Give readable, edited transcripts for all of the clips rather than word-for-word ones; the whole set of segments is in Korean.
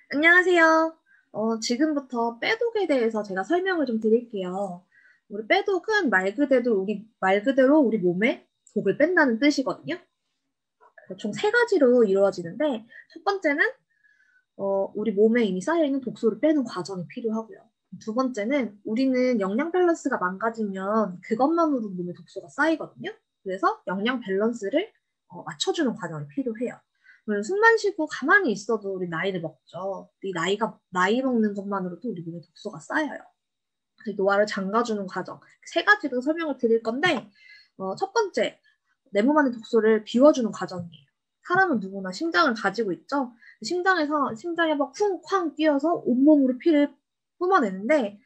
안녕하세요. 지금부터 빼독에 대해서 제가 설명을 좀 드릴게요. 우리 빼독은 말 그대로 우리 몸에 독을 뺀다는 뜻이거든요. 총 세 가지로 이루어지는데, 첫 번째는, 우리 몸에 이미 쌓여있는 독소를 빼는 과정이 필요하고요. 두 번째는, 우리는 영양 밸런스가 망가지면 그것만으로 몸에 독소가 쌓이거든요. 그래서 영양 밸런스를 맞춰주는 과정이 필요해요. 숨만 쉬고 가만히 있어도 우리 나이를 먹죠. 나이 먹는 것만으로도 우리 몸에 독소가 쌓여요. 노화를 잠가주는 과정. 세 가지로 설명을 드릴 건데, 첫 번째, 내 몸 안의 독소를 비워주는 과정이에요. 사람은 누구나 심장을 가지고 있죠. 심장에 막 쿵쾅 뛰어서 온몸으로 피를 뿜어내는데,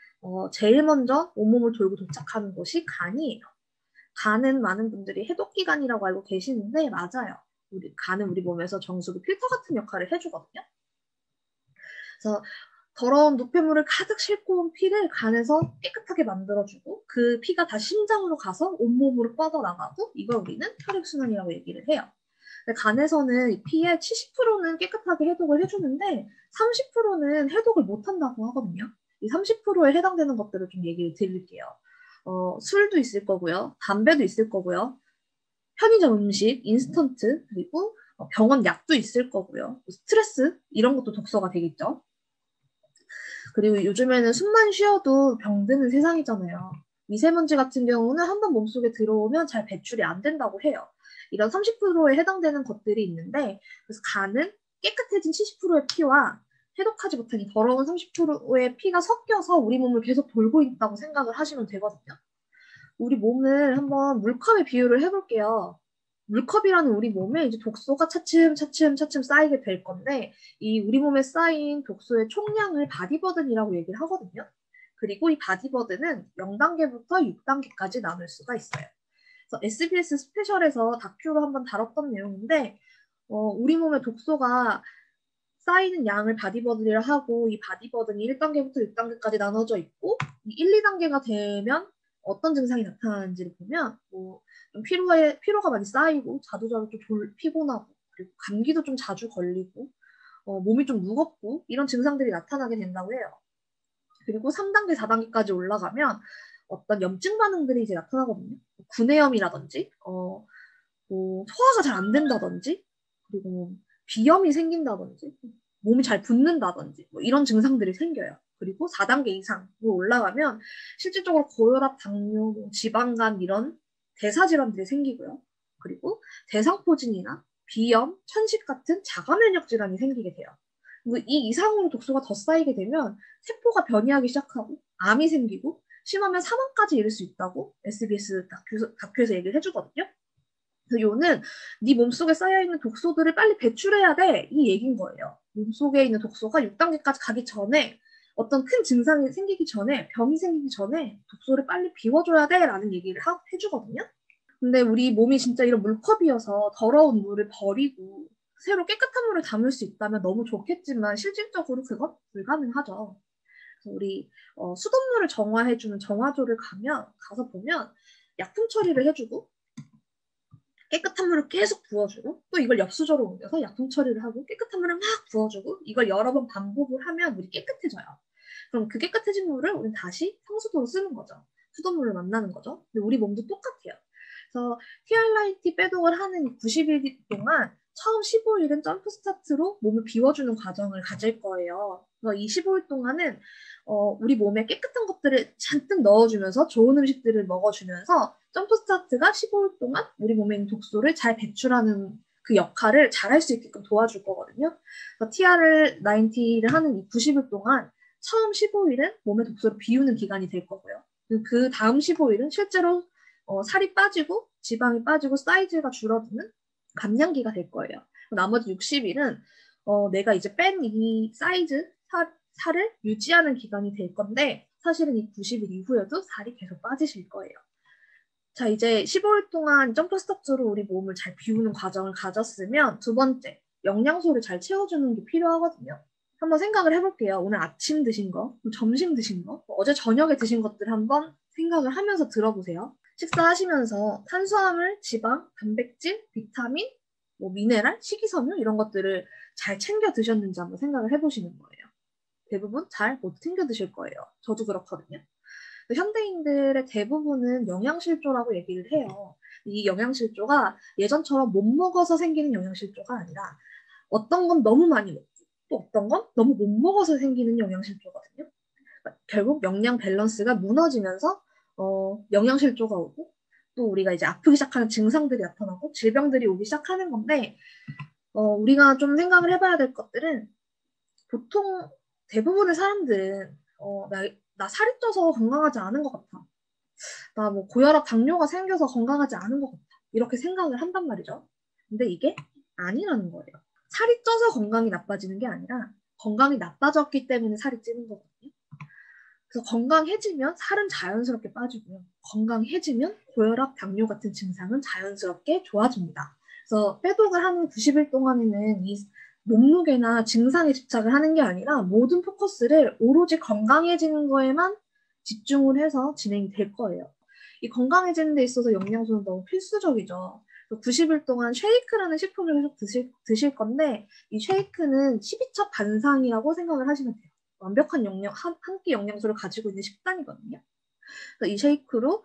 제일 먼저 온몸을 돌고 도착하는 곳이 간이에요. 간은 많은 분들이 해독기관이라고 알고 계시는데, 맞아요. 간은 우리 몸에서 정수기 필터 같은 역할을 해주거든요. 그래서 더러운 노폐물을 가득 싣고 온 피를 간에서 깨끗하게 만들어주고 그 피가 다시 심장으로 가서 온몸으로 뻗어나가고 이걸 우리는 혈액순환이라고 얘기를 해요. 간에서는 이 피의 70%는 깨끗하게 해독을 해주는데 30%는 해독을 못한다고 하거든요. 이 30%에 해당되는 것들을 좀 얘기를 드릴게요. 술도 있을 거고요. 담배도 있을 거고요. 편의점 음식, 인스턴트, 그리고 병원 약도 있을 거고요. 스트레스, 이런 것도 독소가 되겠죠. 그리고 요즘에는 숨만 쉬어도 병드는 세상이잖아요. 미세먼지 같은 경우는 한 번 몸속에 들어오면 잘 배출이 안 된다고 해요. 이런 30%에 해당되는 것들이 있는데, 그래서 간은 깨끗해진 70%의 피와 해독하지 못한 이 더러운 30%의 피가 섞여서 우리 몸을 계속 돌고 있다고 생각을 하시면 되거든요. 우리 몸을 한번 물컵에 비유를 해볼게요. 물컵이라는 우리 몸에 이제 독소가 차츰 쌓이게 될 건데, 이 우리 몸에 쌓인 독소의 총량을 바디버든이라고 얘기를 하거든요. 그리고 이 바디버든은 0단계부터 6단계까지 나눌 수가 있어요. 그래서 SBS 스페셜에서 다큐로 한번 다뤘던 내용인데, 우리 몸에 독소가 쌓이는 양을 바디버든이라 하고 이 바디버든이 1단계부터 6단계까지 나눠져 있고 이 1, 2단계가 되면 어떤 증상이 나타나는지를 보면 좀 피로가 많이 쌓이고 자주자주 좀 피곤하고 그리고 감기도 좀 자주 걸리고 몸이 좀 무겁고 이런 증상들이 나타나게 된다고 해요. 그리고 3단계, 4단계까지 올라가면 어떤 염증 반응들이 이제 나타나거든요. 구내염이라든지 소화가 잘 안 된다든지 그리고 비염이 생긴다든지 몸이 잘 붓는다든지 이런 증상들이 생겨요. 그리고 4단계 이상으로 올라가면 실질적으로 고혈압, 당뇨, 지방간 이런 대사질환들이 생기고요. 그리고 대상포진이나 비염, 천식 같은 자가면역 질환이 생기게 돼요. 그리고 이 이상으로 독소가 더 쌓이게 되면 세포가 변이하기 시작하고 암이 생기고 심하면 사망까지 이를 수 있다고 SBS 다큐에서 얘기를 해주거든요. 그래서 요는 네 몸속에 쌓여있는 독소들을 빨리 배출해야 돼. 이 얘기인 거예요. 몸속에 있는 독소가 6단계까지 가기 전에 어떤 큰 증상이 생기기 전에 병이 생기기 전에 독소를 빨리 비워줘야 돼 라는 얘기를 해주거든요. 근데 우리 몸이 진짜 이런 물컵이어서 더러운 물을 버리고 새로 깨끗한 물을 담을 수 있다면 너무 좋겠지만 실질적으로 그건 불가능하죠. 그래서 우리 수돗물을 정화해주는 정화조를 가서 보면 약품 처리를 해주고 깨끗한 물을 계속 부어주고 또 이걸 엽수저로 옮겨서 약품 처리를 하고 깨끗한 물을 막 부어주고 이걸 여러 번 반복을 하면 물이 깨끗해져요. 그럼 그 깨끗해진 물을 우리는 다시 상수도로 쓰는 거죠. 수돗물을 만나는 거죠. 근데 우리 몸도 똑같아요. 그래서 TRIT 빼독을 하는 90일 동안 처음 15일은 점프 스타트로 몸을 비워주는 과정을 가질 거예요. 그래서 이 15일 동안은 우리 몸에 깨끗한 것들을 잔뜩 넣어주면서 좋은 음식들을 먹어주면서 점프 스타트가 15일 동안 우리 몸에 있는 독소를 잘 배출하는 그 역할을 잘 할 수 있게끔 도와줄 거거든요. 그래서 TR90를 하는 이 90일 동안 처음 15일은 몸의 독소를 비우는 기간이 될 거고요. 그 다음 15일은 실제로 살이 빠지고 지방이 빠지고 사이즈가 줄어드는 감량기가 될 거예요. 나머지 60일은 내가 이제 뺀 이 살을 유지하는 기간이 될 건데 사실은 이 90일 이후에도 살이 계속 빠지실 거예요. 자, 이제 15일 동안 점프 스타트로 우리 몸을 잘 비우는 과정을 가졌으면 두 번째, 영양소를 잘 채워주는 게 필요하거든요. 한번 생각을 해볼게요. 오늘 아침 드신 거, 점심 드신 거, 어제 저녁에 드신 것들 한번 생각을 하면서 들어보세요. 식사하시면서 탄수화물, 지방, 단백질, 비타민, 뭐 미네랄, 식이섬유 이런 것들을 잘 챙겨 드셨는지 한번 생각을 해보시는 거예요. 대부분 잘 못 챙겨 드실 거예요. 저도 그렇거든요. 현대인들의 대부분은 영양실조라고 얘기를 해요. 이 영양실조가 예전처럼 못 먹어서 생기는 영양실조가 아니라 어떤 건 너무 많이 먹고 또 어떤 건 너무 못 먹어서 생기는 영양실조거든요. 그러니까 결국 영양 밸런스가 무너지면서 영양실조가 오고 또 우리가 이제 아프기 시작하는 증상들이 나타나고 질병들이 오기 시작하는 건데 우리가 좀 생각을 해봐야 될 것들은 보통 대부분의 사람들은 나 살이 쪄서 건강하지 않은 것 같아. 나 뭐 고혈압, 당뇨가 생겨서 건강하지 않은 것 같아. 이렇게 생각을 한단 말이죠. 근데 이게 아니라는 거예요. 살이 쪄서 건강이 나빠지는 게 아니라 건강이 나빠졌기 때문에 살이 찌는 거거든요. 그래서 건강해지면 살은 자연스럽게 빠지고요. 건강해지면 고혈압, 당뇨 같은 증상은 자연스럽게 좋아집니다. 그래서 빼독을 하는 90일 동안에는 이 몸무게나 증상에 집착을 하는 게 아니라 모든 포커스를 오로지 건강해지는 거에만 집중을 해서 진행이 될 거예요. 이 건강해지는 데 있어서 영양소는 너무 필수적이죠. 90일 동안 쉐이크라는 식품을 계속 드실 건데 이 쉐이크는 12첩 반상이라고 생각을 하시면 돼요. 완벽한 한 끼 영양소를 가지고 있는 식단이거든요. 그래서 이 쉐이크로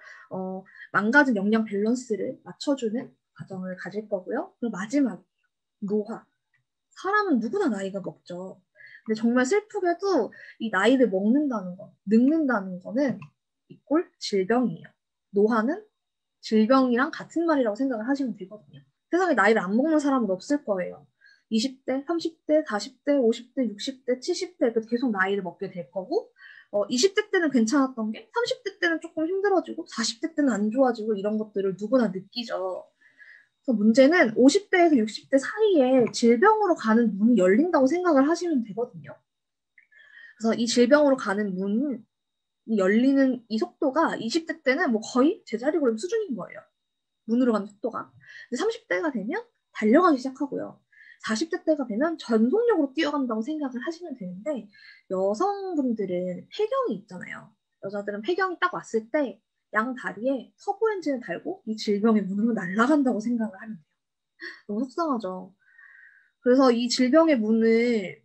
망가진 영양 밸런스를 맞춰주는 과정을 가질 거고요. 그리고 마지막 노화. 사람은 누구나 나이가 먹죠. 근데 정말 슬프게도 이 나이를 먹는다는 거, 늙는다는 거는 이꼴 질병이에요. 노화는 질병이랑 같은 말이라고 생각을 하시면 되거든요. 세상에 나이를 안 먹는 사람은 없을 거예요. 20대, 30대, 40대, 50대, 60대, 70대 이렇게 계속 나이를 먹게 될 거고 20대 때는 괜찮았던 게 30대 때는 조금 힘들어지고 40대 때는 안 좋아지고 이런 것들을 누구나 느끼죠. 그래서 문제는 50대에서 60대 사이에 질병으로 가는 문이 열린다고 생각을 하시면 되거든요. 그래서 이 질병으로 가는 문이 열리는 이 속도가 20대 때는 뭐 거의 제자리 걸음 수준인 거예요. 문으로 가는 속도가. 근데 30대가 되면 달려가기 시작하고요. 40대 때가 되면 전속력으로 뛰어간다고 생각을 하시면 되는데 여성분들은 폐경이 있잖아요. 여자들은 폐경이 딱 왔을 때 양 다리에 터보 엔진을 달고 이 질병의 문으로 날아간다고 생각을 하면 돼요. 너무 속상하죠. 그래서 이 질병의 문을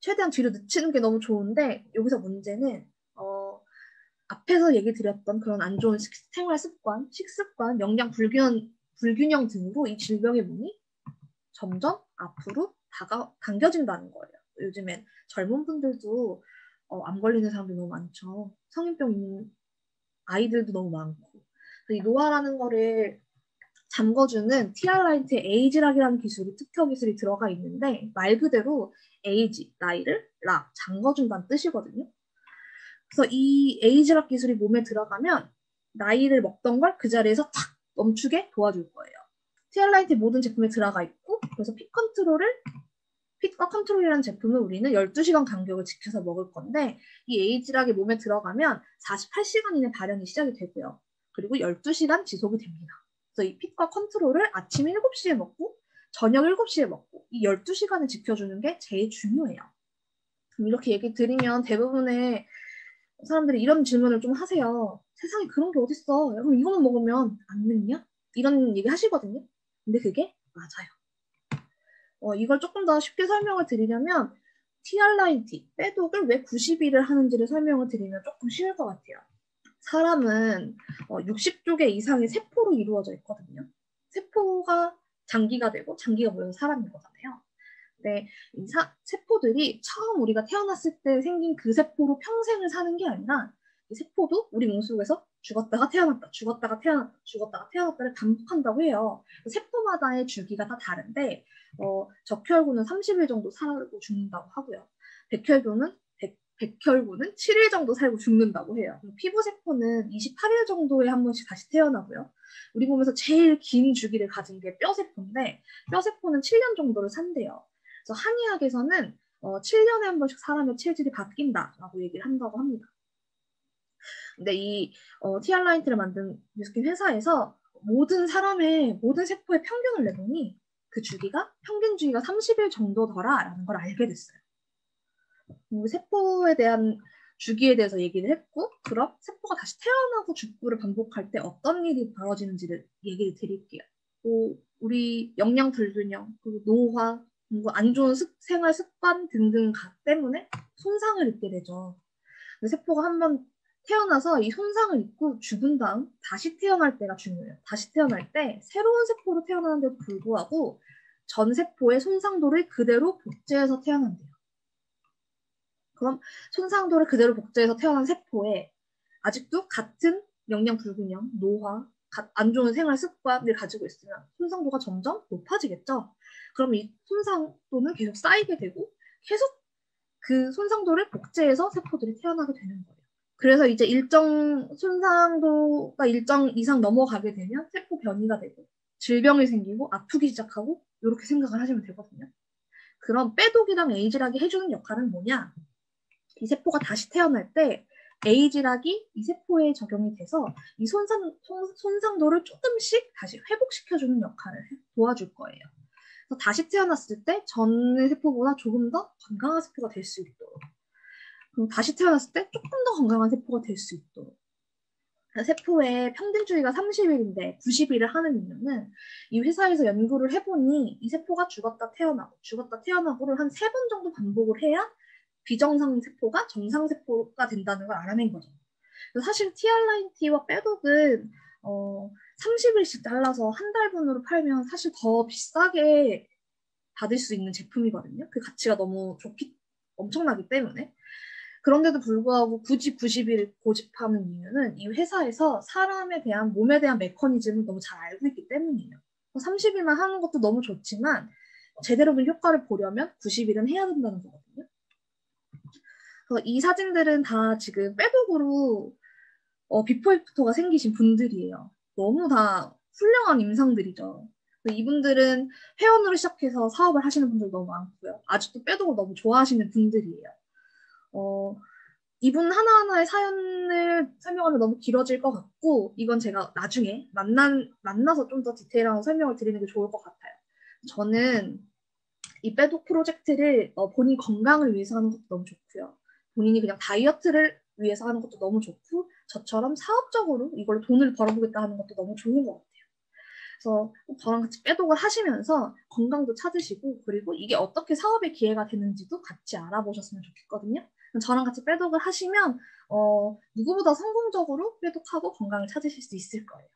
최대한 뒤로 늦추는 게 너무 좋은데 여기서 문제는 앞에서 얘기 드렸던 그런 안 좋은 생활 습관, 식습관, 영양 불균형 등으로 이 질병의 문이 점점 앞으로 당겨진다는 거예요. 요즘엔 젊은 분들도 암 걸리는 사람들이 너무 많죠. 성인병 있는 아이들도 너무 많고. 이 노화라는 거를 잠궈주는 TR라이트 에이지락이라는 기술이 특허 기술이 들어가 있는데 말 그대로 에이지, 나이를 잠궈준다는 뜻이거든요. 그래서 이 에이지락 기술이 몸에 들어가면 나이를 먹던 걸 그 자리에서 탁 멈추게 도와줄 거예요. TR라이트 모든 제품에 들어가 있고 그래서 핏과 컨트롤이라는 제품을 우리는 12시간 간격을 지켜서 먹을 건데 이 에이지락이 몸에 들어가면 48시간 이내 발현이 시작이 되고요. 그리고 12시간 지속이 됩니다. 그래서 이 핏과 컨트롤을 아침 7시에 먹고 저녁 7시에 먹고 이 12시간을 지켜주는 게 제일 중요해요. 이렇게 얘기 드리면 대부분의 사람들이 이런 질문을 좀 하세요. 세상에 그런 게 어딨어. 그럼 이거만 먹으면 안 늙냐? 이런 얘기 하시거든요. 근데 그게 맞아요. 이걸 조금 더 쉽게 설명을 드리려면 TR라이트, 빼독을 왜 90일을 하는지를 설명을 드리면 조금 쉬울 것 같아요. 사람은 60조 개 이상의 세포로 이루어져 있거든요. 세포가 장기가 되고 장기가 모여서 사람인 거잖아요. 네, 이 세포들이 처음 우리가 태어났을 때 생긴 그 세포로 평생을 사는 게 아니라 이 세포도 우리 몸속에서 죽었다가 태어났다, 죽었다가 태어났다, 죽었다가 태어났다를 반복한다고 해요. 세포마다의 주기가 다 다른데 적혈구는 30일 정도 살고 죽는다고 하고요. 백혈구는 7일 정도 살고 죽는다고 해요. 피부세포는 28일 정도에 한 번씩 다시 태어나고요. 우리 몸에서 제일 긴 주기를 가진 게 뼈세포인데 뼈세포는 7년 정도를 산대요. 그래서 한의학에서는 7년에 한 번씩 사람의 체질이 바뀐다라고 얘기를 한다고 합니다. 근데 이 TR라이트를 만든 뉴스킨 회사에서 모든 세포의 평균을 내보니 그 평균 주기가 30일 정도더라라는 걸 알게 됐어요. 세포에 대한 주기에 대해서 얘기를 했고 그럼 세포가 다시 태어나고 죽고를 반복할 때 어떤 일이 벌어지는지를 얘기를 드릴게요. 뭐 우리 영양 불균형, 그리고 노화, 그리고 안 좋은 생활 습관 등등 때문에 손상을 입게 되죠. 세포가 한번 태어나서 이 손상을 입고 죽은 다음 다시 태어날 때가 중요해요. 다시 태어날 때 새로운 세포로 태어나는데도 불구하고 전 세포의 손상도를 그대로 복제해서 태어난대요. 그럼 손상도를 그대로 복제해서 태어난 세포에 아직도 같은 영양 불균형, 노화, 안 좋은 생활 습관을 가지고 있으면 손상도가 점점 높아지겠죠. 그럼 이 손상도는 계속 쌓이게 되고 계속 그 손상도를 복제해서 세포들이 태어나게 되는 거예요. 그래서 이제 일정 손상도가 일정 이상 넘어가게 되면 세포 변이가 되고 질병이 생기고 아프기 시작하고 이렇게 생각을 하시면 되거든요. 그럼 빼독이랑 에이즈락이 해주는 역할은 뭐냐? 이 세포가 다시 태어날 때 에이즈락이 이 세포에 적용이 돼서 이 손상도를 조금씩 다시 회복시켜주는 역할을 도와줄 거예요. 그래서 다시 태어났을 때 전의 세포보다 조금 더 건강한 세포가 될 수 있도록, 그리고 다시 태어났을 때 조금 더 건강한 세포가 될 수 있도록. 세포의 평균주기가 30일인데 90일을 하는 이유는 이 회사에서 연구를 해보니 이 세포가 죽었다 태어나고를 한 3번 정도 반복을 해야 비정상 세포가 정상 세포가 된다는 걸 알아낸 거죠. 사실 TR9T와 빼독은 30일씩 잘라서 한 달분으로 팔면 사실 더 비싸게 받을 수 있는 제품이거든요. 그 가치가 너무 엄청나기 때문에. 그런데도 불구하고 굳이 90일 고집하는 이유는 이 회사에서 몸에 대한 메커니즘을 너무 잘 알고 있기 때문이에요. 30일만 하는 것도 너무 좋지만 제대로 된 효과를 보려면 90일은 해야 된다는 거거든요. 그래서 이 사진들은 다 지금 빼독으로 비포 애프터가 생기신 분들이에요. 너무 다 훌륭한 임상들이죠. 이분들은 회원으로 시작해서 사업을 하시는 분들 너무 많고요. 아직도 빼독을 너무 좋아하시는 분들이에요. 이분 하나하나의 사연을 설명하면 너무 길어질 것 같고 이건 제가 나중에 만나서 좀 더 디테일한 설명을 드리는 게 좋을 것 같아요. 저는 이 빼독 프로젝트를 본인 건강을 위해서 하는 것도 너무 좋고요. 본인이 그냥 다이어트를 위해서 하는 것도 너무 좋고 저처럼 사업적으로 이걸로 돈을 벌어보겠다 하는 것도 너무 좋은 것 같아요. 그래서 저랑 같이 빼독을 하시면서 건강도 찾으시고 그리고 이게 어떻게 사업의 기회가 되는지도 같이 알아보셨으면 좋겠거든요. 저랑 같이 빼독을 하시면 누구보다 성공적으로 빼독하고 건강을 찾으실 수 있을 거예요.